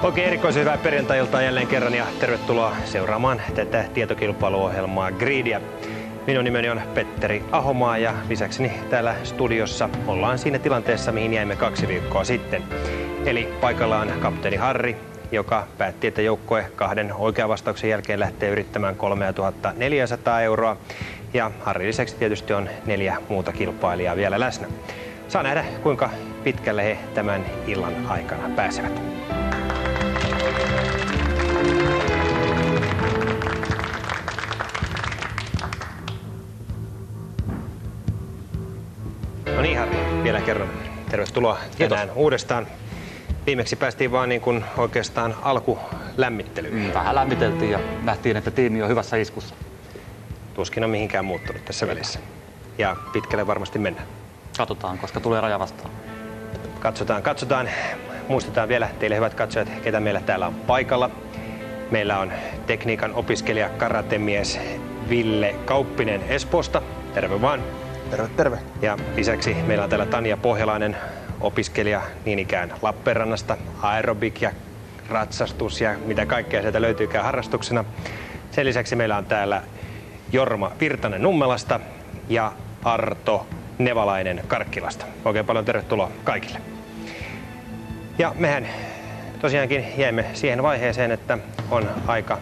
Oikein erikoisen hyvää perjantai-iltaa jälleen kerran ja tervetuloa seuraamaan tätä tietokilpailuohjelmaa Gridia. Minun nimeni on Petteri Ahomaa ja lisäkseni täällä studiossa ollaan siinä tilanteessa, mihin jäimme 2 viikkoa sitten. Eli paikalla on kapteeni Harri, joka päätti, että joukkue 2 oikean vastauksen jälkeen lähtee yrittämään 3400 euroa. Ja Harri lisäksi tietysti on 4 muuta kilpailijaa vielä läsnä. Saa nähdä, kuinka pitkälle he tämän illan aikana pääsevät. No niin, Harri, vielä kerran tervetuloa tänään uudestaan. Viimeksi päästiin vaan niin kuin oikeastaan alkulämmittelyyn. Vähän lämmiteltiin ja nähtiin, että tiimi on hyvässä iskussa. Tuskin on mihinkään muuttunut tässä välissä. Ja pitkälle varmasti mennään. Katsotaan, koska tulee raja vastaan. Katsotaan. Muistetaan vielä teille, hyvät katsojat, ketä meillä täällä on paikalla. Meillä on tekniikan opiskelija, karatemies Ville Kauppinen Espoosta. Terve vaan. Terve. Ja lisäksi meillä on täällä Tanja Pohjalainen, opiskelija niin ikään Lappeenrannasta, aerobik ja ratsastus ja mitä kaikkea sieltä löytyykään harrastuksena. Sen lisäksi meillä on täällä Jorma Virtanen Nummelasta ja Arto Nevalainen Karkkilasta. Oikein paljon tervetuloa kaikille. Ja mehän tosiaankin jäimme siihen vaiheeseen, että on aika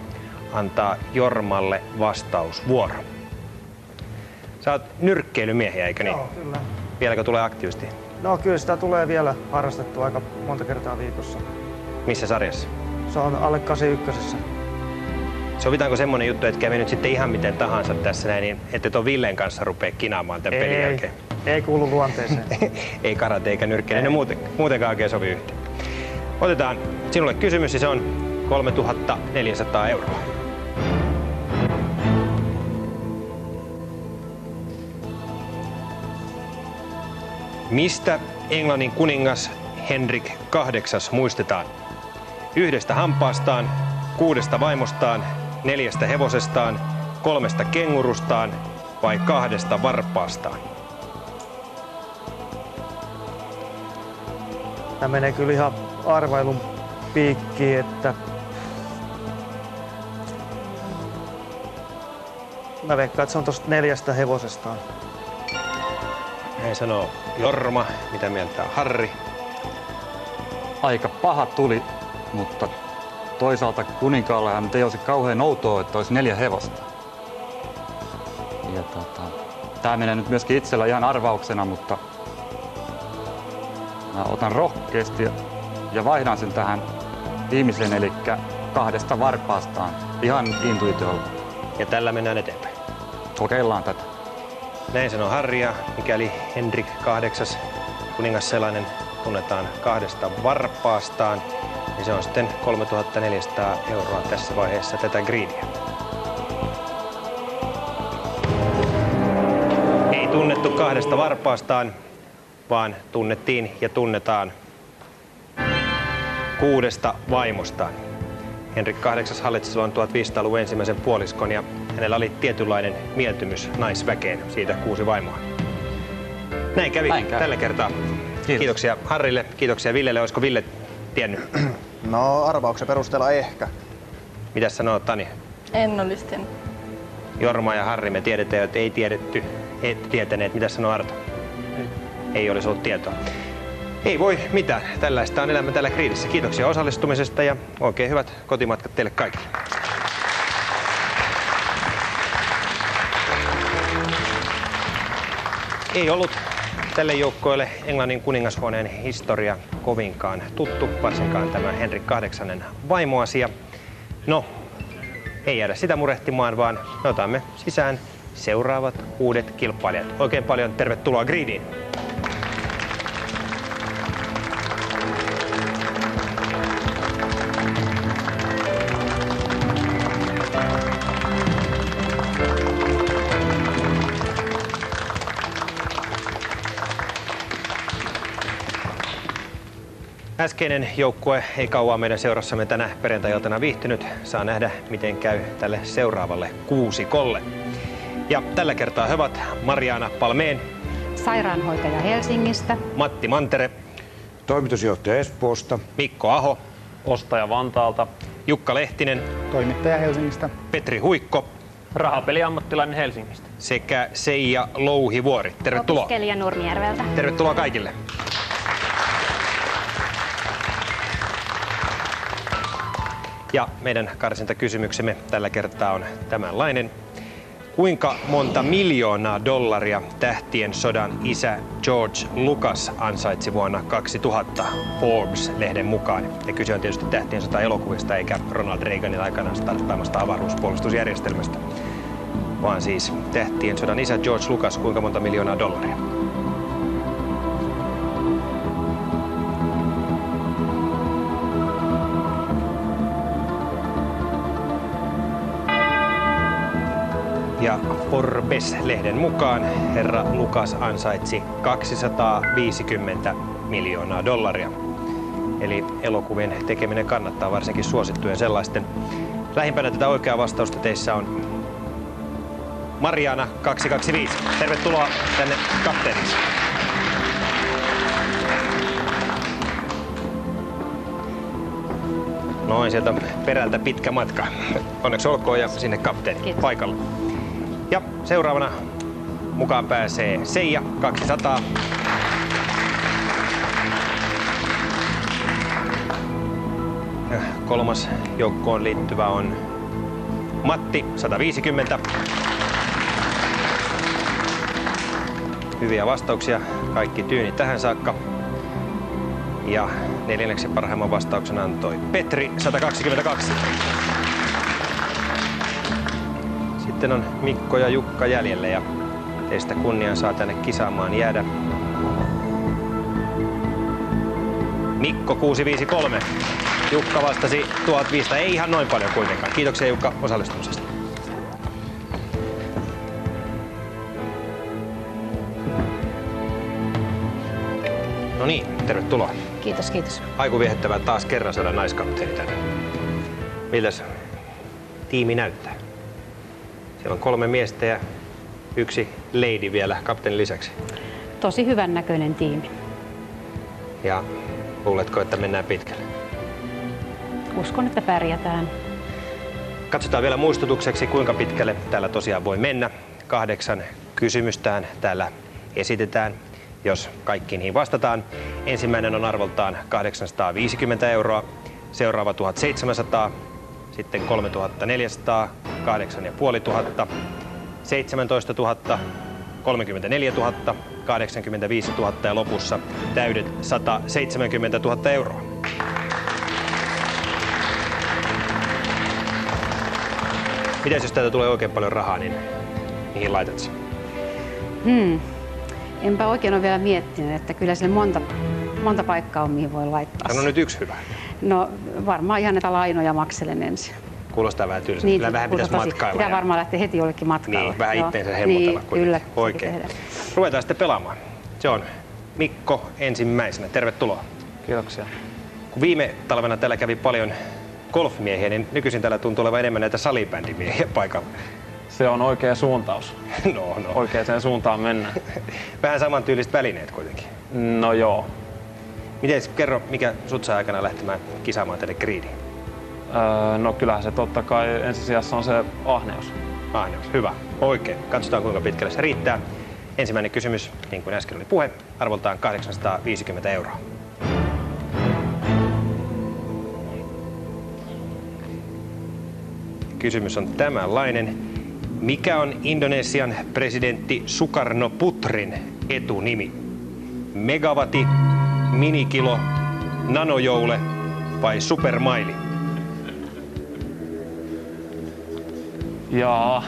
antaa Jormalle vastausvuoro. Sä oot nyrkkeilymiehiä, eikö niin? Joo, kyllä. Vieläkö tulee aktiivisesti? No kyllä sitä tulee vielä harrastettua aika monta kertaa viikossa. Missä sarjassa? Se on alle 81. Sovitaanko semmonen juttu, että kävi nyt sitten ihan miten tahansa tässä näin, niin ette tuon Villen kanssa rupea kinaamaan tämän pelin jälkeen? Ei kuulu luonteeseen. Ei karate eikä nyrkkeily, ne muutenkaan oikein sovi yhteen. Otetaan sinulle kysymys ja se on 3400 euroa. Mistä Englannin kuningas Henrik VIII muistetaan? 1 hampaastaan, 6 vaimostaan, 4 hevosestaan, 3 kengurustaan vai 2 varpaastaan? Tämä menee kyllä ihan arvailun piikkiin, että mä veikkaan, että se on tosta 4 hevosestaan. Näin sanoo Jorma. Mitä mieltä on Harri? Aika paha tuli, mutta toisaalta kuninkaallehan ei olisi kauhean outoa, että olisi 4 hevosta. Ja tää menee nyt myöskin itsellä ihan arvauksena, mutta mä otan rohkeasti ja vaihdan sen tähän viimeiseen, eli 2 varpaastaan. Ihan intuitiolla. Ja tällä mennään eteenpäin. Kokeillaan tätä. Näin sanoo Harri, ja mikäli Henrik VIII kuningas sellainen tunnetaan 2 varpaastaan, niin se on sitten 3400 euroa tässä vaiheessa tätä griidiä. Ei tunnettu 2 varpaastaan, vaan tunnettiin ja tunnetaan 6 vaimostaan. Henrik VIII hallitsi silloin 1500-luvun ensimmäisen puoliskon ja hänellä oli tietynlainen mieltymys naisväkeen, siitä 6 vaimoa. Näin kävi tällä kertaa. Kiitos. Kiitoksia Harrille, kiitoksia Villelle. Olisiko Ville tiennyt? No arvauksen perusteella ehkä. Mitäs sanoo Tani? En olisi tiennyt. Jorma ja Harri, me tiedetään, että ei tiedetty, ette tietäneet. Mitäs sanoo Arto? Ei olisi ollut tietoa. Ei voi mitään. Tällaista on elämä täällä Gridissä. Kiitoksia osallistumisesta ja oikein hyvät kotimatkat teille kaikille. Ei ollut tälle joukkoille Englannin kuningashuoneen historia kovinkaan tuttu, varsinkaan tämä Henrik VIII vaimoasia. No, ei jäädä sitä murehtimaan, vaan me otamme sisään seuraavat uudet kilpailijat. Oikein paljon tervetuloa Gridiin! Äskeinen joukkue ei kauan meidän seurassamme tänä perjantai-iltana viihtynyt. Saa nähdä, miten käy tälle seuraavalle kuusikolle. Ja tällä kertaa he ovat Mariana Palmeen, sairaanhoitaja Helsingistä, Matti Mantere, toimitusjohtaja Espoosta, Mikko Aho, Ostaja Vantaalta. Jukka Lehtinen, Toimittaja Helsingistä. Petri Huikko Rahapeliammattilainen Helsingistä. sekä Seija Louhivuori. Tervetuloa. Opiskelija Nurmijärveltä. Tervetuloa kaikille. Ja meidän karsintakysymyksemme tällä kertaa on tämänlainen. Kuinka monta miljoonaa dollaria Tähtien sodan isä George Lucas ansaitsi vuonna 2000 Forbes-lehden mukaan? Ja kyse on tietysti Tähtien sota-elokuvista eikä Ronald Reaganin aikanaan starttaamasta avaruuspuolustusjärjestelmästä, vaan siis Tähtien sodan isä George Lucas, kuinka monta miljoonaa dollaria? Ja Forbes-lehden mukaan herra Lucas ansaitsi 250 miljoonaa dollaria. Eli elokuvien tekeminen kannattaa, varsinkin suosittujen sellaisten. Lähimpänä tätä oikeaa vastausta teissä on Mariana 225. Tervetuloa tänne kapteeniksi. Noin, sieltä perältä pitkä matka. Onneksi olkoon ja sinne kapteeni paikalle. Ja seuraavana mukaan pääsee Seija 200. Ja kolmas joukkoon liittyvä on Matti 150. Hyviä vastauksia, kaikki tyyni tähän saakka. Ja neljänneksi parhaimman vastauksen antoi Petri 122. Sitten on Mikko ja Jukka jäljelle ja teistä kunnian saa tänne kisaamaan jäädä. Mikko 653. Jukka vastasi 1500, ei ihan noin paljon kuitenkaan. Kiitoksia Jukka osallistumisesta. No niin, tervetuloa. Kiitos, kiitos. Aiku viehättävää taas kerran saada naiskapteeni tänne. Miltäs tiimi näyttää? Siellä on 3 miestä ja 1 lady vielä kapteenin lisäksi. Tosi hyvän näköinen tiimi. Ja luuletko, että mennään pitkälle? Uskon, että pärjätään. Katsotaan vielä muistutukseksi, kuinka pitkälle täällä tosiaan voi mennä. 8 kysymystään täällä esitetään, jos kaikkiin niihin vastataan. Ensimmäinen on arvoltaan 850 €, seuraava 1700, sitten 3400, 8500, 17 000, 34 000, 85 000 ja lopussa täydet 170 000 €. Mitäs jos täältä tulee oikein paljon rahaa, niin mihin laitat sen? Enpä oikein ole vielä miettinyt, että kyllä sille monta paikkaa on, mihin voi laittaa. Sano nyt yksi hyvä. No varmaan ihan näitä lainoja makselen ensin. Kuulostaa vähän tylsältä. Niin, kyllä vähän pitäisi matkailla. Pitää varmaan lähteä heti jollekin matkailla. Niin, vähän itteensä hemmotella niin, kuitenkin. Kyllä, oikein. Ruvetaan sitten pelaamaan. Se on Mikko ensimmäisenä. Tervetuloa. Kiitoksia. Kun viime talvena täällä kävi paljon golfmiehiä, niin nykyisin täällä tuntuu olevan enemmän näitä salibändimiehiä paikalla. Se on oikea suuntaus. No. Oikeaan suuntaan mennään. Vähän samantyyliset välineet kuitenkin. No joo. Miten kerro, mikä sut saa aikana lähtemään kisaamaan tänne griidiin? No kyllähän se totta kai ensisijassa on se ahneus. Ahneus, hyvä. Oikein. Katsotaan kuinka pitkälle se riittää. Ensimmäinen kysymys, niin kuin äsken oli puhe, arvoltaan 850 €. Kysymys on tämänlainen. Mikä on Indonesian presidentti Sukarno Putrin etunimi? Megawati, minikilo, nanojoule vai supermaili? Ja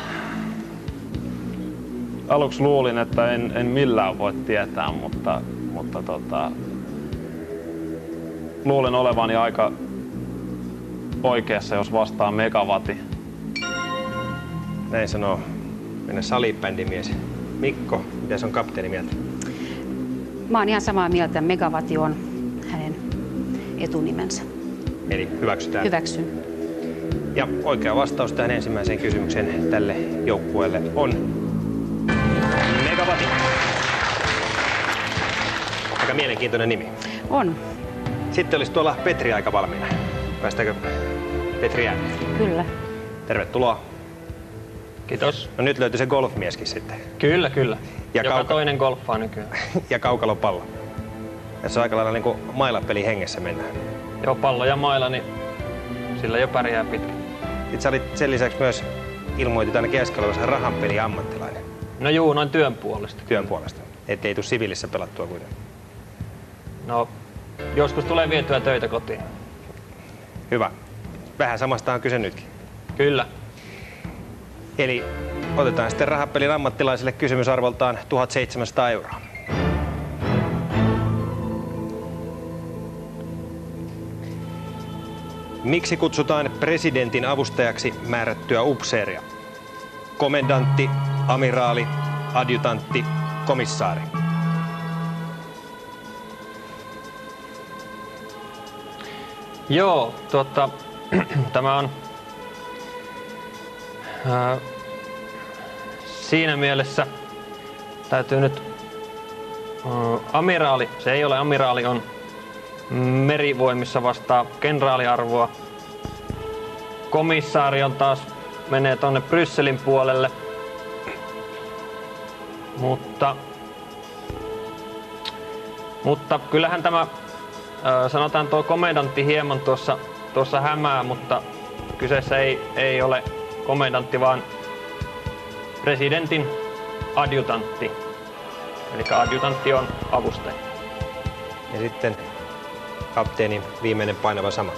aluksi luulin, että en millään voi tietää, mutta luulen olevani aika oikeassa, jos vastaan megawati. Näin sanoo meidän salibändimies. Mikko, mitä se on kapteeni mieltä? Mä oon ihan samaa mieltä, megawati on hänen etunimensä. Eli hyväksytään. Hyväksyn. Ja oikea vastaus tähän ensimmäiseen kysymykseen tälle joukkueelle on megawati. Aika mielenkiintoinen nimi. On. Sitten olisi tuolla Petri aika valmiina. Päästäänkö Petri ääneen? Kyllä. Tervetuloa. Kiitos. No nyt löytyi se golfmieskin sitten. Kyllä, kyllä. Ja Joka toinen golfaa nykyään. Ja kaukalopallo. Tässä on aika lailla niin kuin mailapeli hengessä mennään. Joo, pallo ja maila, niin sillä jo pärjää pitkä. Sitten sä olit sen lisäksi myös ilmoitit ainakin äsken olevassa rahanpeli ammattilainen No juu, noin työn puolesta. työn puolesta. Ettei tule siviilissä pelattua kuitenkaan. No, joskus tulee vietyä töitä kotiin. Hyvä. Vähän samasta on kyse nytkin. Kyllä. Eli otetaan sitten rahapelin ammattilaisille kysymys arvoltaan 1700 €. Miksi kutsutaan presidentin avustajaksi määrättyä upseeria? Komendantti, amiraali, adjutantti, komissaari. Joo, tämä on siinä mielessä täytyy nyt amiraali, se ei ole amiraali, on merivoimissa vastaa kenraaliarvoa. Komissaari on taas menee tonne Brysselin puolelle. Mutta kyllähän tämä sanotaan tuo komendantti hieman tuossa hämää, mutta kyseessä ei ole komendantti, vaan presidentin adjutantti. Eli adjutantti on avustaja. Ja sitten kapteenin viimeinen painava sana.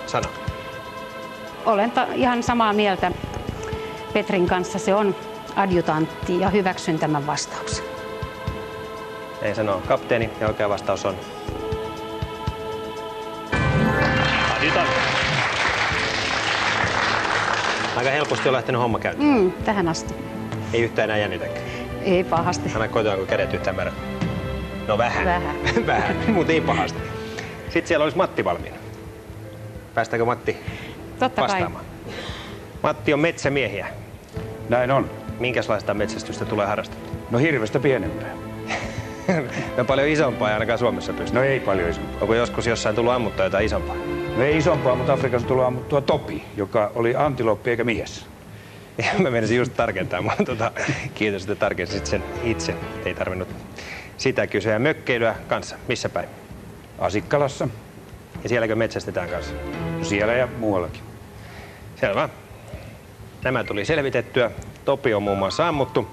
Olen ihan samaa mieltä Petrin kanssa. Se on adjutantti ja hyväksyn tämän vastauksen. Ei sanoo kapteeni ja oikea vastaus on adjutantti. Aika helposti on lähtenyt homma käyntiin. Tähän asti. Ei yhtään enää jännitäkään. Ei pahasti. Anna kotoa, kun kädet yhtään määrät. No vähän. Vähän, mutta ei pahasti. Sitten siellä olisi Matti valmiina. Päästäänkö Matti Totta vastaamaan? Matti on metsämiehiä. Näin on. Minkälaista metsästystä tulee harrastettua? No hirvestä pienempää. No paljon isompaa ei ainakaan Suomessa pysty. No ei paljon isompaa. Onko joskus jossain tullut ammuttua jotain isompaa? No ei isompaa, mutta Afrikassa tulee ammuttua topi, joka oli antiloppi eikä mies. Mä menisin just tarkentaa, mutta kiitos, että tarkensit sen itse. Ei tarvinnut sitä kysyä. Ja mökkeilyä kanssa. Missä päin? Asikkalassa, Ja sielläkö metsästetään kanssa? siellä ja muuallakin. Selvä. Nämä tuli selvitettyä. Topi on muun muassa ammuttu,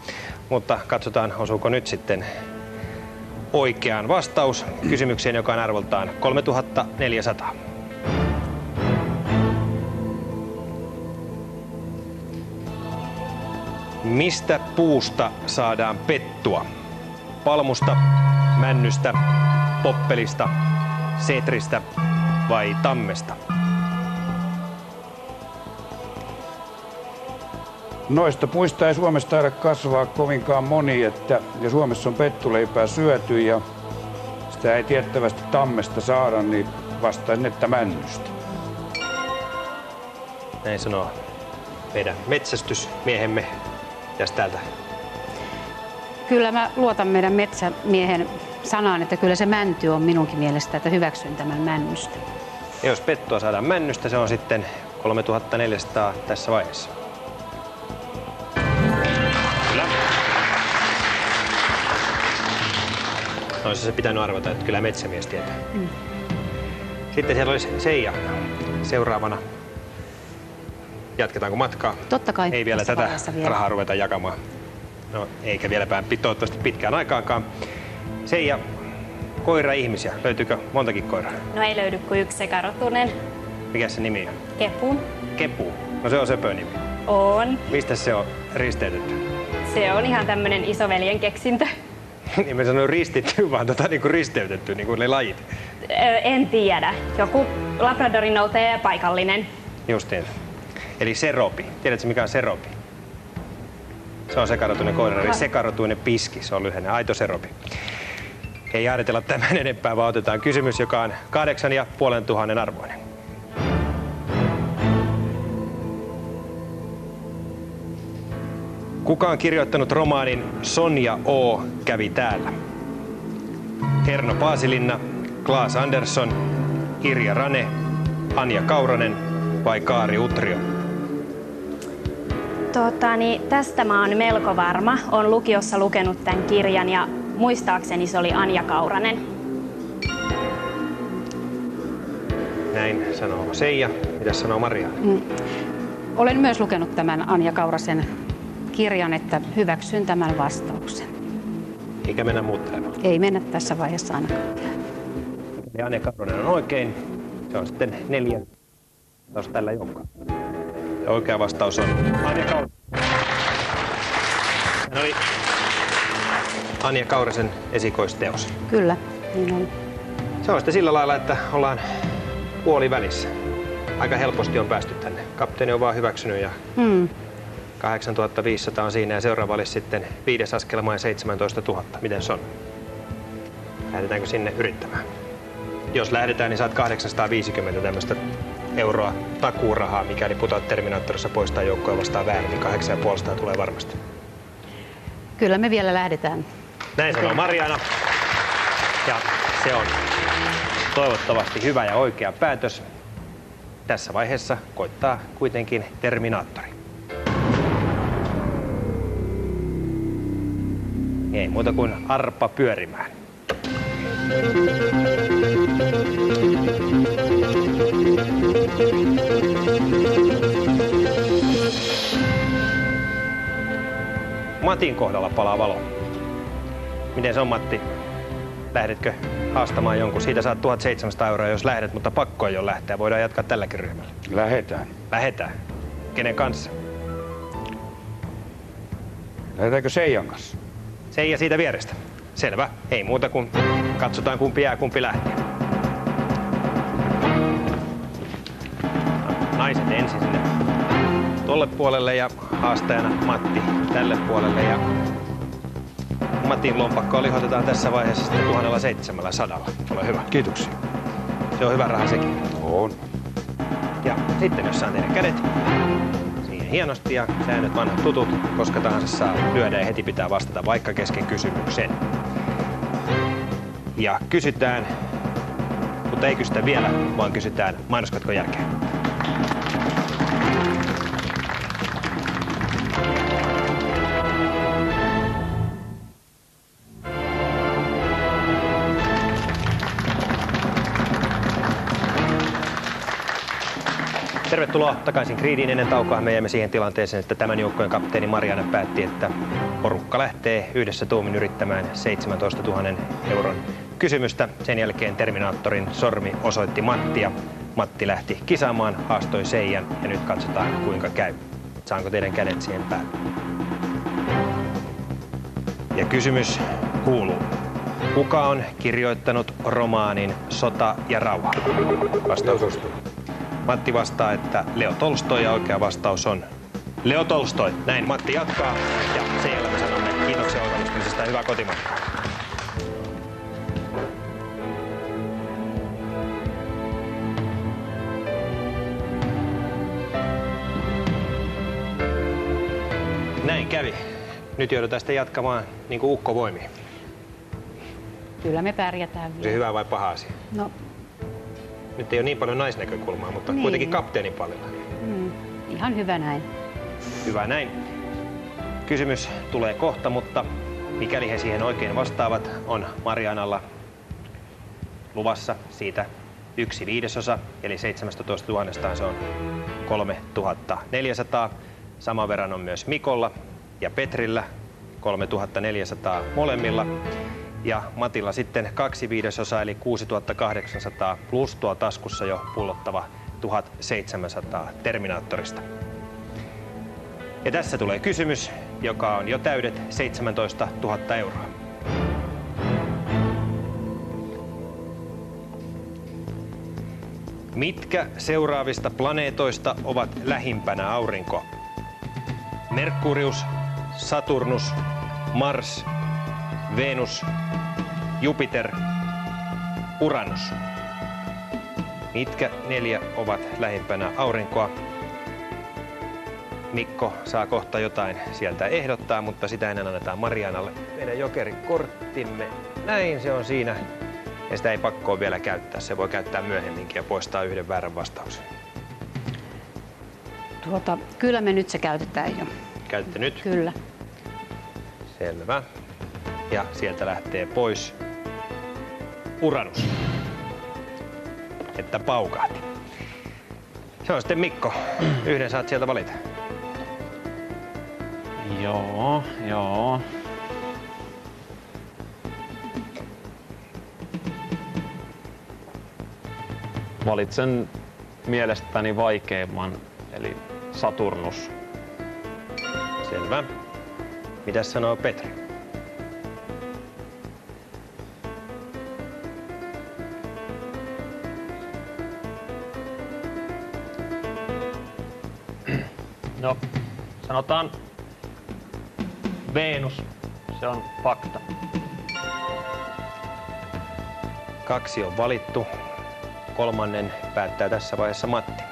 mutta katsotaan osuuko nyt sitten oikeaan vastaus kysymykseen, joka on arvoltaan 3400. Mistä puusta saadaan pettua? Palmusta, männystä, poppelista, setristä vai tammesta? Noista puista ei Suomessa taida kasvaa kovinkaan moni, ja Suomessa on pettuleipää syöty ja sitä ei tiettävästi tammesta saada, niin vastaan, että männystä. Näin sanoo meidän metsästysmiehemme. Mitäs täältä? Kyllä mä luotan meidän metsämiehen sanaan, että kyllä se mänty on minunkin mielestä, että hyväksyn tämän männystä. Ja jos pettua saadaan männystä, se on sitten 3400 tässä vaiheessa. Kyllä. Olisi se pitänyt arvata, että kyllä metsämies tietää. Sitten siellä olisi Seija seuraavana. Jatketaanko matkaa? Totta kai. Ei vielä tässä tätä vaiheessa vielä. rahaa ruveta jakamaan. No, eikä vieläpä toivottavasti pitkään aikaankaan. Seija, koira-ihmisiä. Löytyykö montakin koiraa? No ei löydy kuin yksi sekarotunen. Mikä se nimi on? Kepu. Kepu. No se on söpö nimi. On. Mistä se on risteytetty? Se on ihan tämmönen isoveljen keksintö. Niin mä sanoin ristitty, vaan niinku risteytetty, niin kuin ne lajit. En tiedä. Joku Labradorin noutaja paikallinen. Justiin. Eli seropi. Tiedätkö mikä on seropi? Se on sekarotuinen koira, eli sekarotuinen piski. Se on lyhenne. Aito seropi. Ei jäädetellä tämän enempää, vaan otetaan kysymys, joka on 8500 arvoinen. Kuka on kirjoittanut romaanin Sonja O. kävi täällä? Erno Paasilinna, Claes Andersson, Irja Rane, Anja Kauronen vai Kaari Utrio? Tästä mä oon melko varma. Oon lukiossa lukenut tämän kirjan ja muistaakseni se oli Anja Kauranen. Näin sanoo Seija. Mitäs sanoo Maria? Olen myös lukenut tämän Anja Kaurasen kirjan, että hyväksyn tämän vastauksen. Eikä mennä muuttelemaan. Ei mennä tässä vaiheessa ainakaan. Ja Anja Kauranen on oikein. Se on sitten 4. Vastaus tällä jonka. Ja oikea vastaus on Anja Kauranen. Hän oli Anja Kaurasen esikoisteos. Kyllä, niin on. Se on sitten sillä lailla, että ollaan puolivälissä. Aika helposti on päästy tänne. Kapteeni on vaan hyväksynyt ja 8500 on siinä ja seuraava olisi sitten 5. askelma ja 17 000. Miten se on? Lähdetäänkö sinne yrittämään? Jos lähdetään, niin saat 850 tämmöistä euroa takuurahaa, mikäli putoat Terminaattorissa pois tai joukkoja vastaan väärin, niin 8500 tulee varmasti. Kyllä me vielä lähdetään. Näin sanoo Mariana. Ja se on toivottavasti hyvä ja oikea päätös. Tässä vaiheessa koittaa kuitenkin Terminaattori. Ei muuta kuin arpa pyörimään. Matin kohdalla palaa valo. Miten se on, Matti? Lähdetkö haastamaan jonkun? Siitä saat 1700 euroa, jos lähdet, mutta pakko ei ole lähteä. Voidaan jatkaa tälläkin ryhmällä. Lähetään. Lähetään. Kenen kanssa? Lähdetäänkö Seijan kanssa? Seija siitä vierestä. Selvä. Ei muuta kuin katsotaan kumpi jää, kumpi lähtee. Naiset ensin sinne tolle puolelle ja haastajana Matti tälle puolelle. Ja Matin lompakkoa lihotetaan tässä vaiheessa sitten 1700. Ole hyvä. Kiitoksia. Se on hyvä raha sekin. On. Ja sitten jos saan teidän kädet siihen hienosti ja säännöt vanhat tutut, koska tahansa saa lyödä ja heti pitää vastata vaikka kesken kysymyksen. Ja kysytään, mutta ei kysytä vielä, vaan kysytään mainoskatkon jälkeen. Tervetuloa takaisin Gridiin. Ennen taukoa me jäimme siihen tilanteeseen, että tämän joukkojen kapteeni Mariana päätti, että porukka lähtee yhdessä tuumin yrittämään 17 000 euron kysymystä. Sen jälkeen Terminaattorin sormi osoitti Mattia. Matti lähti kisaamaan, haastoi Seijan ja nyt katsotaan kuinka käy. Saanko teidän kädet siihen päälle? Ja kysymys kuuluu. Kuka on kirjoittanut romaanin Sota ja rauha? Vastaus. Matti vastaa, että Leo Tolstoi ja oikea vastaus on Leo Tolstoi. Näin Matti jatkaa ja sen jälkeen me sanomme kiitoksia osallistumisesta ja hyvää kotimatkaa. Näin kävi. Nyt joudutaan sitten jatkamaan niin kuin ukko voimii. Kyllä me pärjätään vielä. Se hyvä vai paha asia? No, Nyt ei ole niin paljon naisnäkökulmaa, mutta niin. kuitenkin kapteenin paljon. ihan hyvä näin. Hyvä näin. Kysymys tulee kohta, mutta mikäli he siihen oikein vastaavat, on Marianalla luvassa siitä 1/5, eli 17 000 se on 3400. Saman verran on myös Mikolla ja Petrillä, 3400 molemmilla. Ja Matilla sitten 2/5 eli 6800 plus tuo taskussa jo pullottava 1700 Terminaattorista. Ja tässä tulee kysymys, joka on jo täydet 17 000 euroa. Mitkä seuraavista planeetoista ovat lähimpänä aurinkoa? Merkurius, Saturnus, Mars, Venus, Jupiter, Uranus. Mitkä 4 ovat lähimpänä aurinkoa? Mikko saa kohta jotain sieltä ehdottaa, mutta sitä ennen annetaan Marianalle meidän jokerikorttimme. Näin, se on siinä. Ja sitä ei pakkoa vielä käyttää. Se voi käyttää myöhemminkin ja poistaa yhden väärän vastauksen. Kyllä me nyt se käytetään jo. Käytte nyt? Kyllä. Selvä. Ja sieltä lähtee pois Uranus. Että paukahti. Se on sitten Mikko. Yhden saat sieltä valita. Joo. Valitsen mielestäni vaikeimman, eli Saturnus. Selvä. Mitäs sanoo Petri? No, sanotaan Venus. Se on fakta. 2 on valittu. 3. päättää tässä vaiheessa Matti.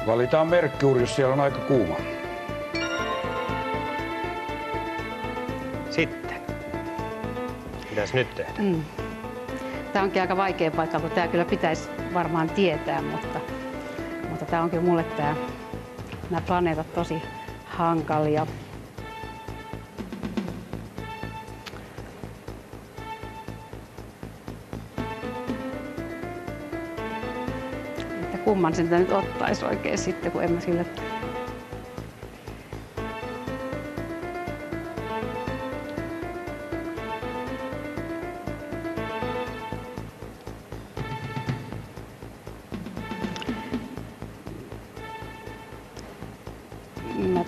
Valitaan Merkurius, siellä on aika kuuma. Sitten. Mitäs nyt tehdä? Tämä onkin aika vaikea paikka, kun tämä kyllä pitäisi varmaan tietää, mutta tämä on kyllä mulle nämä planeetat tosi hankalia. Että kumman sen nyt ottaisi oikein sitten, kun en mä sille... Mä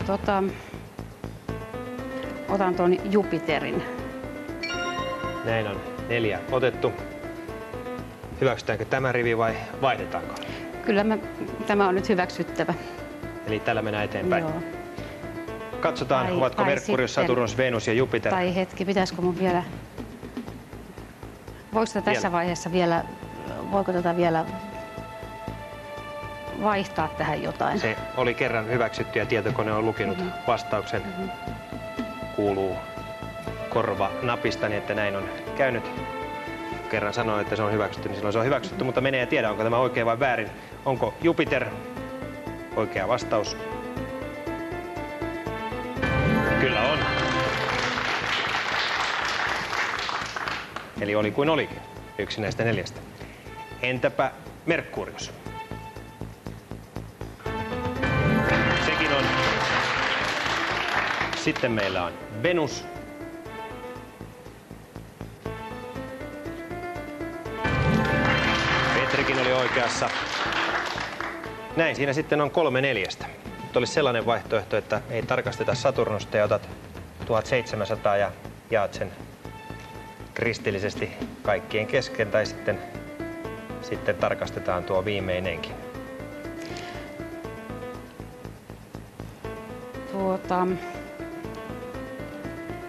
otan tuon Jupiterin. Näin on 4 otettu. Hyväksytäänkö tämä rivi vai vaihdetaanko? Kyllä tämä on nyt hyväksyttävä. Eli tällä mennään eteenpäin. Joo. Katsotaan, ovatko Merkurius, Saturnus, Venus ja Jupiter. Tai hetki, pitäisikö mun vielä... Voiko tässä vaiheessa vielä... Voiko tätä vielä vaihtaa tähän jotain? Se oli kerran hyväksytty ja tietokone on lukenut vastauksen. Kuuluu korva napistani, että näin on käynyt. Kerran sanoin, että se on hyväksytty, niin silloin se on hyväksytty, mutta menee ja tiedä, onko tämä oikein vai väärin. Onko Jupiter oikea vastaus? Kyllä on. Eli oli kuin olikin. 1 näistä 4. Entäpä Merkurius? Sekin on. Sitten meillä on Venus. Petrikin oli oikeassa. Näin siinä sitten on 3 4. Nyt olisi sellainen vaihtoehto, että ei tarkasteta Saturnusta ja otat 1700 ja jaat sen kristillisesti kaikkien kesken, tai sitten tarkastetaan tuo viimeinenkin.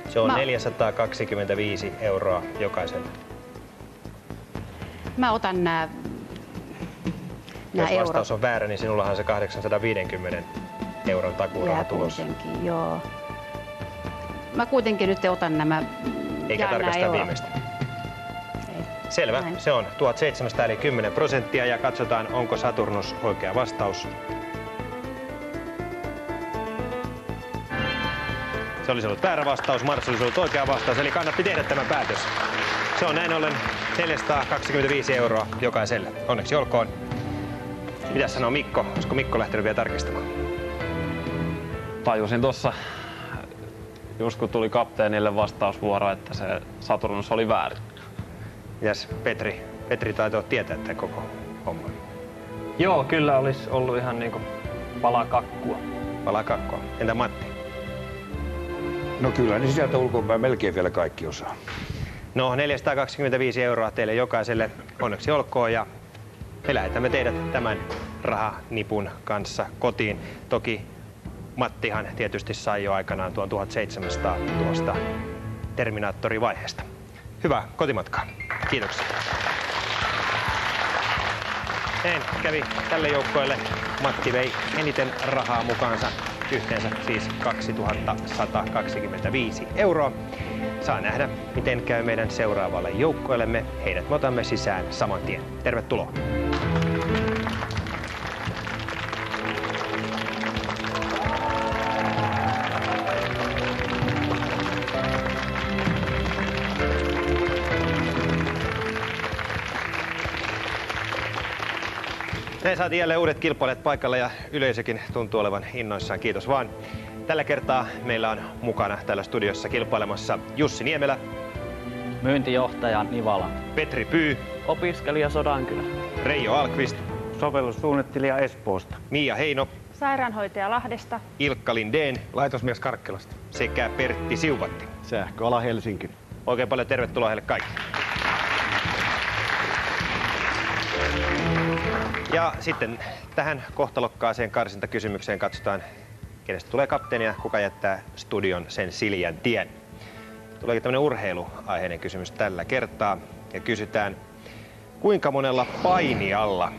Se on 425 € jokaiselle. Mä otan nämä Jos eurot. vastaus on väärä, niin sinullahan se 850 € takuuraha tulossa. Joo. Mä kuitenkin nyt otan nämä. Eikä tarkasta viimeistä. Ei. Selvä, Näin. se on 1700 eli 10% ja katsotaan, onko Saturnus oikea vastaus. Se olisi ollut väärä vastaus, Mars olisi ollut oikea vastaus, eli kannatti tehdä tämä päätös. Se on näin ollen 425 € jokaiselle. Onneksi olkoon. Mitäs sanoo Mikko? Olisiko Mikko lähtenyt vielä tarkistamaan? Tajusin tuossa, just kun tuli kapteenille vastausvuoro, että se Saturnus oli väärin. Mitäs Petri? Petri taitaa tietää tämän koko homman. Joo, kyllä olisi ollut ihan niinku pala kakkua. Palaa kakkoa. Entä Matti? No kyllä, niin sieltä ulkopäin melkein vielä kaikki osaa. No 425 € teille jokaiselle. Onneksi olkoon ja me lähetämme teidät tämän rahanipun kanssa kotiin. Toki Mattihan tietysti sai jo aikanaan tuon 1700 tuosta Terminaattori-vaiheesta. Hyvää kotimatkaa. Kiitoksia. Näin kävi tälle joukkoille. Matti vei eniten rahaa mukaansa. Yhteensä siis 2125 €. Saa nähdä, miten käy meidän seuraavalle joukkoillemme. Heidät me otamme sisään saman tien. Tervetuloa. Näin saatiin jälleen uudet kilpailijat paikalle ja yleisökin tuntuu olevan innoissaan. Kiitos vaan. Tällä kertaa meillä on mukana täällä studiossa kilpailemassa Jussi Niemelä, myyntijohtaja Nivala, Petri Pyy, Opiskelija Sodankylä, Reijo Alkvist, Sovellussuunnittelija Espoosta. Mia Heino, Sairaanhoitaja Lahdesta. Ilkka Lindén Laitosmies Karkkilasta. sekä Pertti Siuvatti. Sähköala Helsinki. Oikein paljon tervetuloa heille kaikille. Ja sitten tähän kohtalokkaaseen karsintakysymykseen katsotaan, kenestä tulee kapteeni ja kuka jättää studion sen siljän tien. Tuleekin tämmöinen urheiluaiheinen kysymys tällä kertaa ja kysytään, kuinka monella painijalla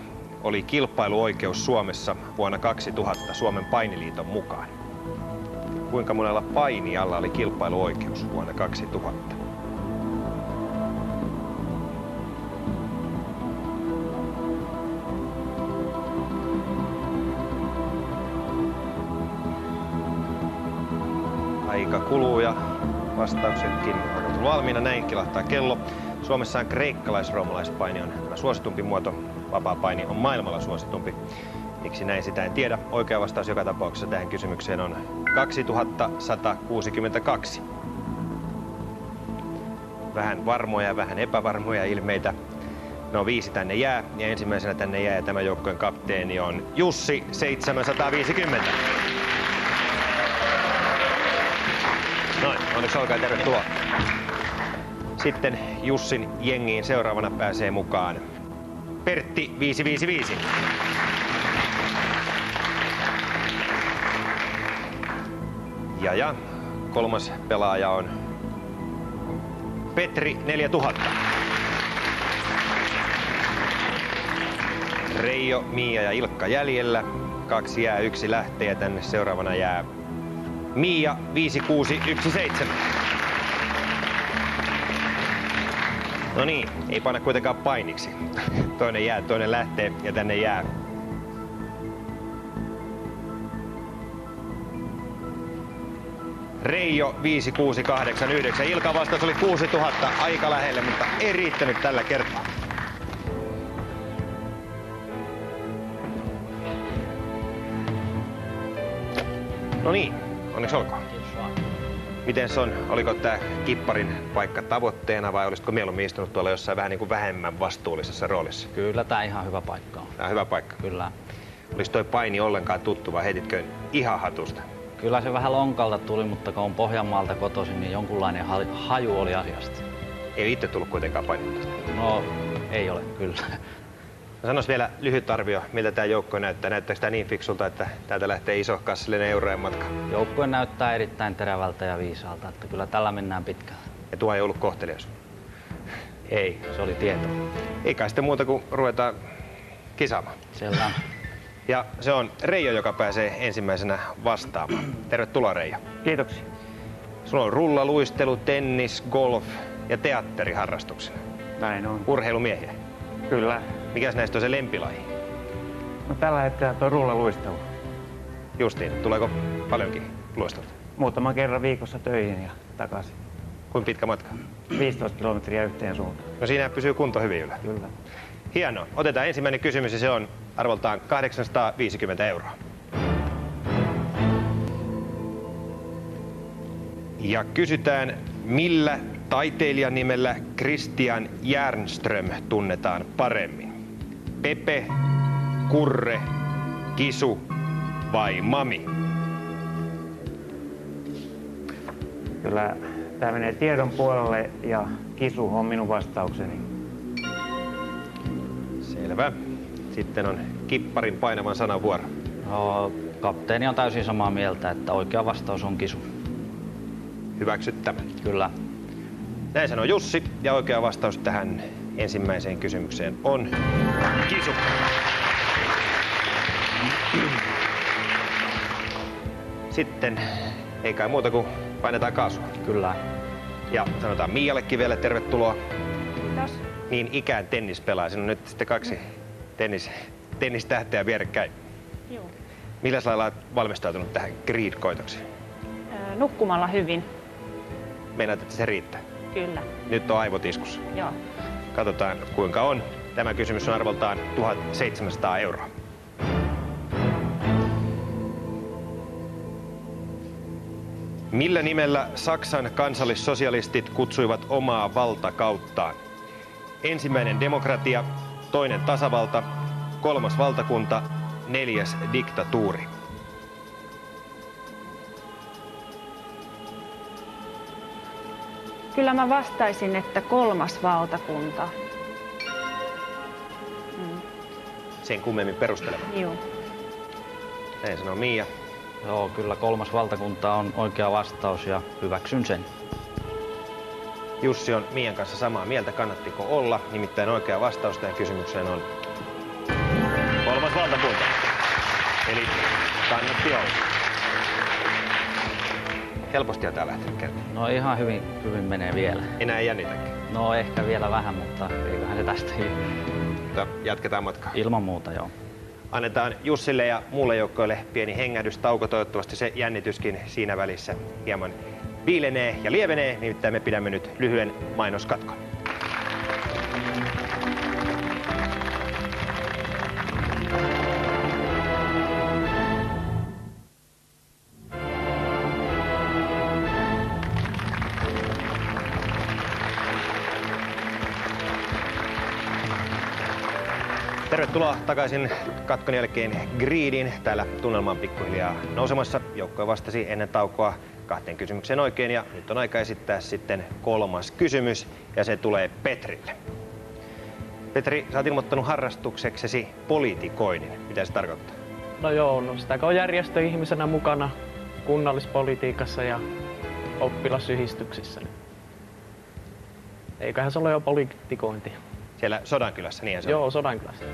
oli kilpailuoikeus Suomessa vuonna 2000 Suomen painiliiton mukaan? Kuinka monella painijalla oli kilpailuoikeus vuonna 2000? Aika kuluu ja vastauksetkin on tullut valmiina. Näin kilahtaa kello. Suomessa on kreikkalais-roomalaispaini on tämä suositumpi muoto. Vapaapaini on maailmalla suositumpi. Miksi näin, sitä en tiedä. Oikea vastaus joka tapauksessa tähän kysymykseen on 2162. Vähän varmoja ja vähän epävarmoja ilmeitä. No 5 tänne jää ja ensimmäisenä tänne jää ja tämän joukkojen kapteeni on Jussi 750. Noin, onneksi olkaa tervetuloa. Sitten Jussin jengiin seuraavana pääsee mukaan Pertti 555. Ja kolmas pelaaja on Petri 4000. Reijo, Mia ja Ilkka jäljellä. 2 jää, 1 lähtee ja tänne seuraavana jää Mia 5617. No niin, ei panna kuitenkaan painiksi. Toinen jää, toinen lähtee ja tänne jää Reijo 5689. Ilkan vastaus oli 6000, aika lähelle, mutta ei riittänyt tällä kertaa. No niin, onneksi olkoon. Miten on? Oliko tämä kipparin paikka tavoitteena vai olisitko mieluummin istunut tuolla jossain vähän niin kuin vähemmän vastuullisessa roolissa? Kyllä tää ihan hyvä paikka on. Tämä on hyvä paikka. Kyllä. Olis toi paini ollenkaan tuttu vai heititkö ihan hatusta? Kyllä se vähän lonkalta tuli, mutta kun on Pohjanmaalta kotoisin, niin jonkunlainen haju oli asiasta. Ei itse tullut kuitenkaan painittusta. No, ei ole, kyllä. No sanois vielä lyhyt arvio, miltä tämä joukko näyttää. Näyttääkö tämä niin fiksulta, että täältä lähtee iso kassallinen eurojen matka? Joukkue näyttää erittäin terävältä ja viisaalta, että kyllä tällä mennään pitkään. Ja tuo ei ollut kohtelias. Ei, se oli tieto. Ei kai sitten muuta kuin ruvetaan kisaamaan. Selvä. Ja se on Reijo, joka pääsee ensimmäisenä vastaamaan. Tervetuloa, Reijo. Kiitoksia. Sulla on rulla, luistelu, tennis, golf ja teatteriharrastuksena. Näin on. Urheilumiehiä. Kyllä. Mikäs näistä on se lempilaji? No tällä hetkellä tuo rullaluistelu. Justiin, tuleeko paljonkin luistelua? Muutaman kerran viikossa töihin ja takaisin. Kuinka pitkä matka? 15 kilometriä yhteen suuntaan. No siinä pysyy kunto hyvin yllä. Kyllä. Hienoa. Otetaan ensimmäinen kysymys ja se on arvoltaan 850 euroa. Ja kysytään, millä taiteilijan nimellä Christian Järnström tunnetaan paremmin? Pepe, Kurre, Kisu vai Mami? Kyllä tämä menee tiedon puolelle ja Kisu on minun vastaukseni. Selvä. Sitten on kipparin painavan sanan vuoro. No, kapteeni on täysin samaa mieltä, että oikea vastaus on Kisu. Hyväksyttävä. Kyllä. Näin sanoo Jussi ja oikea vastaus tähän ensimmäiseen kysymykseen on Kisu. Sitten ei kai muuta kuin painetaan kaasua. Kyllä. Ja sanotaan Miallekin vielä tervetuloa. Kiitos. Niin ikään tennispelaaja. Siinä on nyt sitten 2 tennistähteä vierekkäin. Joo. Millä lailla olet valmistautunut tähän Creed-koitokseen? Nukkumalla hyvin. Meinaat, että se riittää. Kyllä. Nyt on aivot iskussa. Joo. Katsotaan kuinka on. Tämä kysymys on arvoltaan 1700 euroa. Millä nimellä Saksan kansallissosialistit kutsuivat omaa valtakauttaan? Ensimmäinen demokratia, toinen tasavalta, kolmas valtakunta, neljäs diktatuuri. Kyllä mä vastaisin, että kolmas valtakunta. Sen kummemmin perusteleva. Joo. Näin sanoo Mia. Joo, kyllä kolmas valtakunta on oikea vastaus ja hyväksyn sen. Jussi on Mian kanssa samaa mieltä, kannattiko olla. Nimittäin oikea vastaus tähän kysymykseen on kolmas valtakunta. Eli kannatti olla. Helposti tää lähtenyt kertaan. No ihan hyvin menee vielä. Enää ei jännitäkään. No ehkä vielä vähän, mutta eiköhän se tästä Mutta jatketaan matkaa. ilman muuta, joo. Annetaan Jussille ja muulle joukkoille pieni hengähdystauko. Toivottavasti se jännityskin siinä välissä hieman viilenee ja lievenee. Nimittäin me pidämme nyt lyhyen mainoskatkon. Tervetuloa takaisin katkon jälkeen Gridiin. Täällä tunnelma on pikkuhiljaa nousemassa. Joukkue vastasi ennen taukoa 2 kysymykseen oikein ja nyt on aika esittää sitten 3. kysymys ja se tulee Petrille. Petri, sä oot ilmoittanut harrastukseksesi politikoinnin. Mitä se tarkoittaa? No joo, no sitä kun on järjestöihmisenä mukana kunnallispolitiikassa ja oppilasyhdistyksissä. Niin eiköhän se ole jo politikointi. Siellä Sodankylässä, niinhän se Joo, on. Sodankylässä.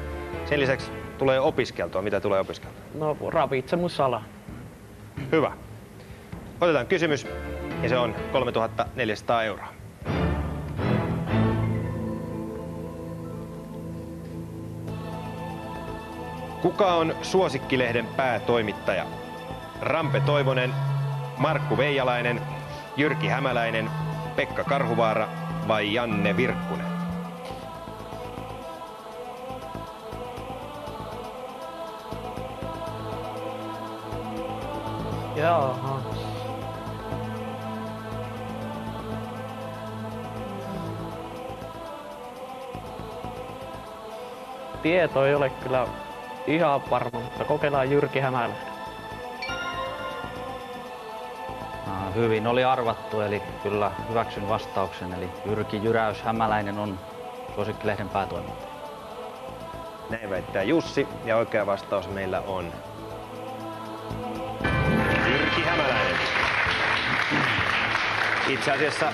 Sen lisäksi tulee opiskeltua. Mitä tulee opiskeltua? No ravitsemusala. Hyvä. Otetaan kysymys ja se on 3400 €. Kuka on Suosikkilehden päätoimittaja? Rampe Toivonen, Markku Veijalainen, Jyrki Hämäläinen, Pekka Karhuvaara vai Janne Virkkunen? Jaha. Tieto ei ole kyllä ihan varma, mutta kokeillaan Jyrki Hämäläinen. Hyvin oli arvattu, eli kyllä hyväksyn vastauksen. Eli Jyrki Jyräys Hämäläinen on Suosikkilehden päätoimittaja. Näin väittää Jussi ja oikea vastaus meillä on Jyrki Hämäläinen. Itse asiassa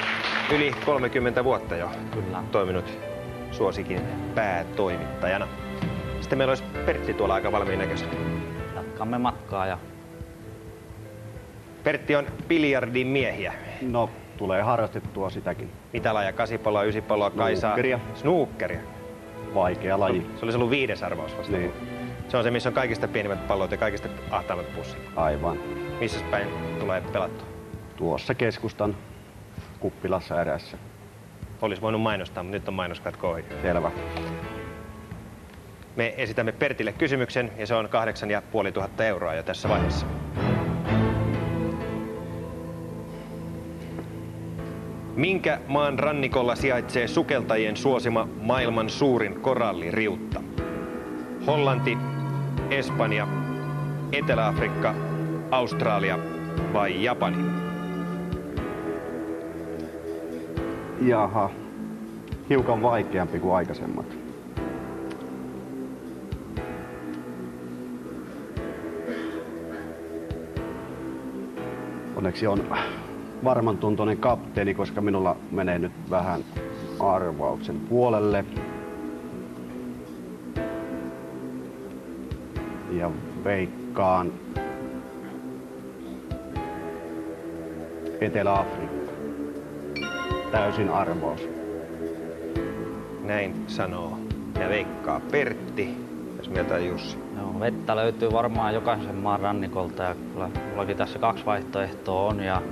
yli 30 vuotta jo Kyllä. toiminut Suosikin päätoimittajana. Sitten meillä olisi Pertti tuolla aika valmiin näköisenä. Jatkamme matkaa ja Pertti on biljardin miehiä. No, tulee harrastettua sitäkin. Mitä lajia? 8-palloa, 9-palloa, kaisaa? Snookeria. Snookeria. Vaikea laji. Se olisi ollut 5. arvaus vasta. Niin. Se on se, missä on kaikista pienimmät pallot ja kaikista ahtaammat pussit. Aivan. Missä päin tulee pelattua? Tuossa keskustan kuppilassa erässä. Olisi voinut mainostaa, mutta nyt on mainoskatko ohi. Selvä. Me esitämme Pertille kysymyksen ja se on 8,500 € jo tässä vaiheessa. Minkä maan rannikolla sijaitsee sukeltajien suosima maailman suurin koralliriutta? Hollanti, Espanja, Etelä-Afrikka, Australia vai Japani? Jaha. Hiukan vaikeampi kuin aikaisemmat. Onneksi on varman tuntoinen kapteeni, koska minulla menee nyt vähän arvauksen puolelle. Ja veikkaan Etelä-Afrikka. Täysin arvaus. Näin sanoo ja veikkaa Pertti. Jos mieltä on Jussi. joo, vettä löytyy varmaan jokaisen maan rannikolta ja kyllä mullakin tässä 2 vaihtoehtoa on. Ja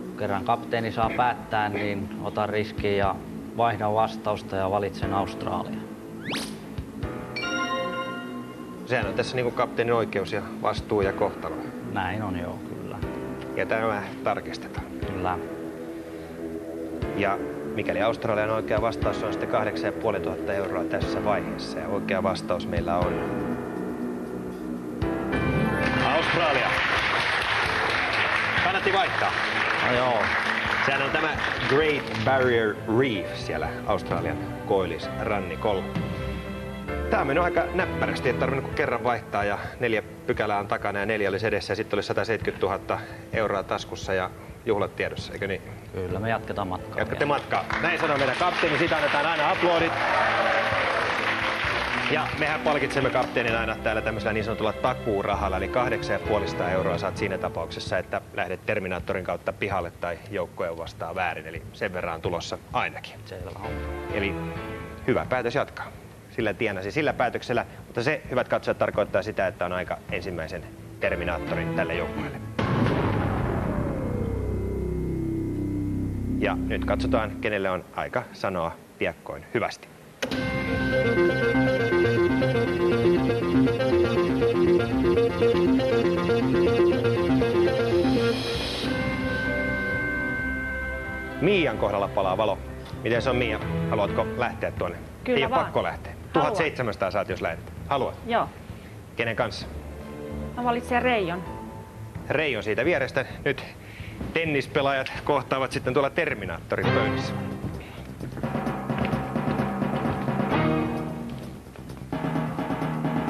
kun kerran kapteeni saa päättää, niin otan riskin ja vaihdan vastausta ja valitsen Australia. Sehän on tässä niin kuin kapteenin oikeus ja vastuu ja kohtalo. Näin on joo, kyllä. Ja tämä tarkistetaan. Kyllä. Ja mikäli Australian oikea vastaus on sitten 8,500 euroa tässä vaiheessa. Ja oikea vastaus meillä on Australia. Kannatti vaihtaa. No joo. Sehän on tämä Great Barrier Reef siellä Australian koillisrannikolla. Tää on mennyt aika näppärästi, et tarvinnut kuin kerran vaihtaa ja 4 pykälää on takana ja 4 olisi edessä ja sitten oli 170 000 euroa taskussa ja juhlat tiedossa, eikö niin? Kyllä, me jatketaan matkaa. Jatkatte matkaa. Näin sanoo meidän kapteeni, siitä annetaan aina aplodit. Ja mehän palkitsemme kapteenin aina täällä tämmöisellä niin sanotulla takuurahalla, eli 8,500 euroa saat siinä tapauksessa, että lähdet Terminaattorin kautta pihalle tai joukkojen vastaan väärin, eli sen verran tulossa ainakin. Selvä on. Eli hyvä päätös jatkaa. Sillä tienasi sillä päätöksellä, mutta se, hyvät katsojat, tarkoittaa sitä, että on aika ensimmäisen Terminaattorin tälle joukkueelle. Ja nyt katsotaan, kenelle on aika sanoa piakkoin hyvästi. Miian kohdalla palaa valo. Miten se on, Miia? Haluatko lähteä tuonne? Kyllä Ei ole vaan. pakko lähteä. Haluan. 1700 saat, jos lähdet. Haluat? Joo. Kenen kanssa? Mä valitsen Reijon. Reijon siitä vierestä. Nyt tennispelaajat kohtaavat sitten tuolla Terminaattorin pöydissä.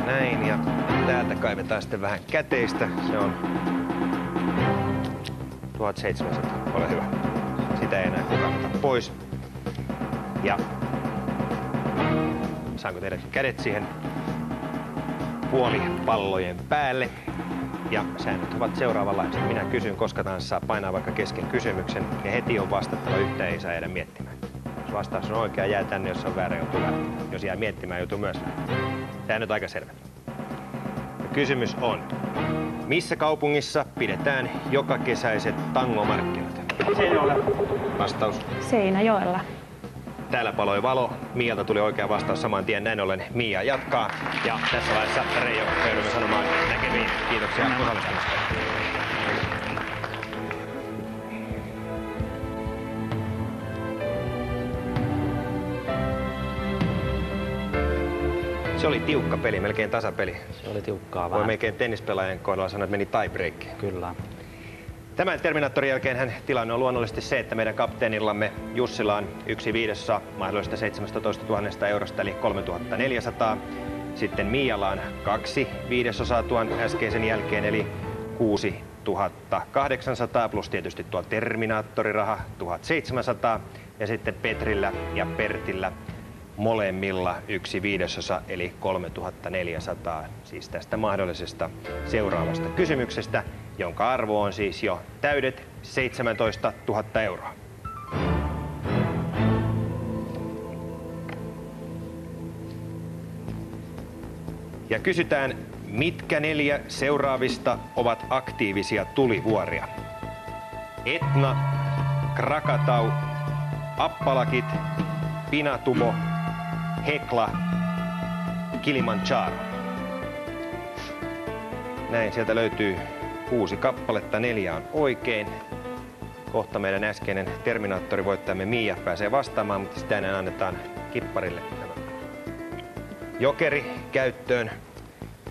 Näin, ja täältä kaivetaan sitten vähän käteistä. Se on 1700. Ole hyvä. Sitä ei enää kukaan ota pois. Ja saanko tehdä kädet siihen puolipallojen päälle? Ja säännöt ovat seuraavanlaiset. Minä kysyn, koska tahansa saa painaa vaikka kesken kysymyksen, ja heti on vastattava, yhtään ei saa jäädä miettimään. Jos vastaus on oikea, jää tänne, jos on väärä, joutuu lähteä. Jos jää miettimään, joutuu myös lähteä. Säännöt aika selvät. Ja kysymys on, missä kaupungissa pidetään joka kesäiset tangomarkkinat? Seinäjoella. Vastaus. Seinäjoella. Täällä paloi valo. Mialta tuli oikea vastaus saman tien. Näin ollen Mia jatkaa. Ja tässä vaiheessa Reijo joudumme sanomaan näkemiin. Kiitoksia osallistumisesta. Se oli tiukka peli, melkein tasapeli. Se oli tiukkaa Voi vähän. melkein tennispelaajien kohdalla sanoa, että meni tiebreak. Kyllä. Tämän Terminaattorin jälkeen tilanne on luonnollisesti se, että meidän kapteenillamme Jussilla on 1/5 mahdollisesta 17 000 eurosta, eli 3400. Sitten Mialla on 2/5 tuon äskeisen jälkeen, eli 6800, plus tietysti tuo Terminaattoriraha 1700. Ja sitten Petrillä ja Pertillä molemmilla 1/5, eli 3400, siis tästä mahdollisesta seuraavasta kysymyksestä, jonka arvo on siis jo täydet 17 000 euroa. Ja kysytään, mitkä 4 seuraavista ovat aktiivisia tulivuoria? Etna, Krakatau, Appalakit, Pinatubo, Hekla, Kilimanjaro. Näin, sieltä löytyy 6 kappaletta, 4 on oikein. Kohta meidän äskeinen Terminaattori-voittajamme Mia pääsee vastaamaan, mutta sitä ennen annetaan kipparille tämä jokeri käyttöön.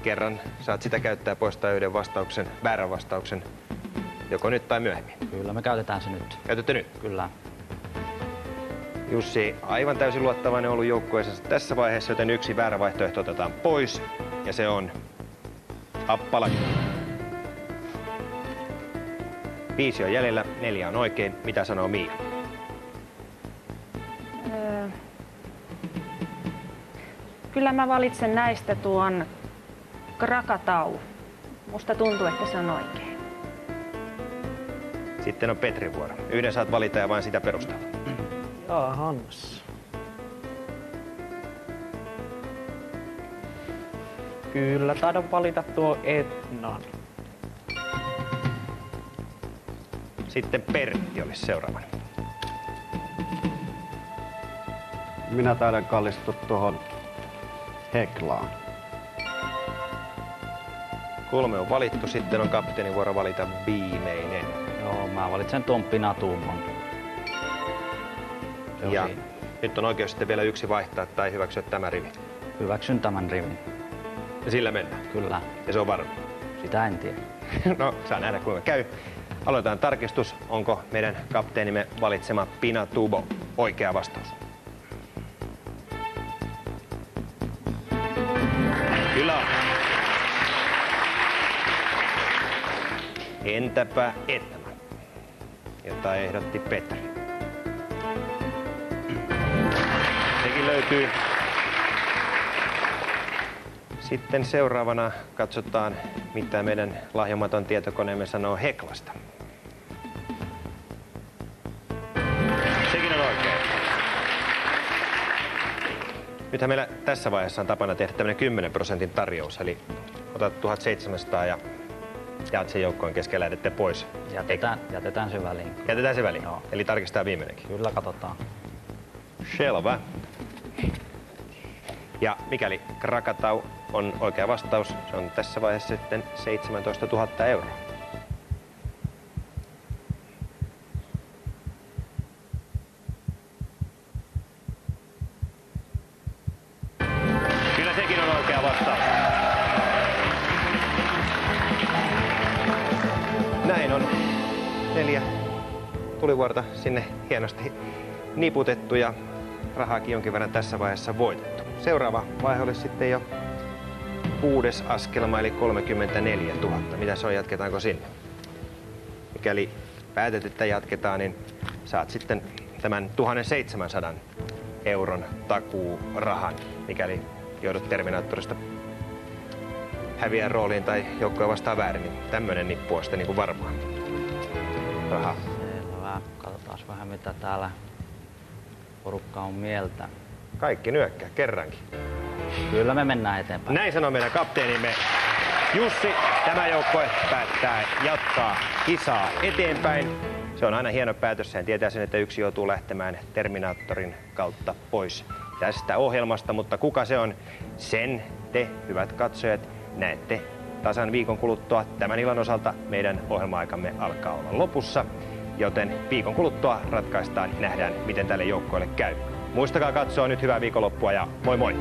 Kerran saat sitä käyttää ja poistaa yhden vastauksen, väärän vastauksen, joko nyt tai myöhemmin. Kyllä, me käytetään se nyt. Käytätte nyt? Kyllä. Jussi aivan täysin luottavainen ollut joukkueessa tässä vaiheessa, joten 1 väärä vaihtoehto otetaan pois. Ja se on Appalaki. 5 on jäljellä, 4 on oikein. Mitä sanoo Mia? Kyllä mä valitsen näistä tuon Krakatau. Musta tuntuu, että se on oikein. Sitten on Petrin vuoro. Yhden saat valita ja vain sitä perusteella. Jahans. Kyllä, taidan valita tuo Etnan. Sitten Pertti olisi seuraavana. Minä taidan kallistua tuohon Heklaan. 3 on valittu, sitten on kapteenin vuoro valita viimeinen. Joo, mä valitsen tuon Pinatuumon. Ja nyt on oikeus sitten vielä yksi vaihtaa tai hyväksyä tämä rivi. Hyväksyn tämän rivin. Ja sillä mennään. Kyllä. Ja se on varma. Sitä en tiedä. No, saa nähdä kuinka käy. Aloitetaan tarkistus. Onko meidän kapteenimme valitsema Pinatubo oikea vastaus? Kyllä on. Entäpä Etna, jota ehdotti Petri? Sekin löytyy. Sitten seuraavana katsotaan, mitä meidän lahjomaton tietokoneemme sanoo Heklasta. Sekin on oikein. Nythän meillä tässä vaiheessa on tapana tehdä tämmöinen 10% tarjous, eli otat 1700 ja jaat sen joukkoon kesken lähdette pois. Jätetään se väliin. Jätetään se väliin, Joo. Eli tarkistetaan viimeinenkin. Kyllä katsotaan. Selvä. Ja mikäli Krakatau on oikea vastaus, se on tässä vaiheessa sitten 17 000 euroa. Kyllä sekin on oikea vastaus. Näin on 4 tulivuorta sinne hienosti niputettu ja rahaakin jonkin verran tässä vaiheessa voitettu. Seuraava vaihe olisi sitten jo 6. askelma eli 34 000. Mitä se on, jatketaanko sinne? Mikäli päätet, että jatketaan, niin saat sitten tämän 1700 euron takuurahan, mikäli joudut Terminaattorista häviää rooliin tai joukkoja vastaan väärin, niin tämmönen nippu on sitten niin kuin varmaan rahaa. Selvä. Katsotaan vähän mitä täällä porukka on mieltä. Kaikki nyökkää kerrankin. Kyllä me mennään eteenpäin. Näin sanoo meidän kapteenimme Jussi. Tämä joukkue päättää jatkaa kisaa eteenpäin. Se on aina hieno päätös. Sehän tietää sen, että yksi joutuu lähtemään Terminaattorin kautta pois tästä ohjelmasta. Mutta kuka se on? Sen te, hyvät katsojat, näette tasan viikon kuluttua. Tämän illan osalta meidän ohjelma-aikamme alkaa olla lopussa. Joten viikon kuluttua ratkaistaan ja nähdään, miten tälle joukkoille käy. Muistakaa katsoa nyt hyvää viikonloppua ja moi moi!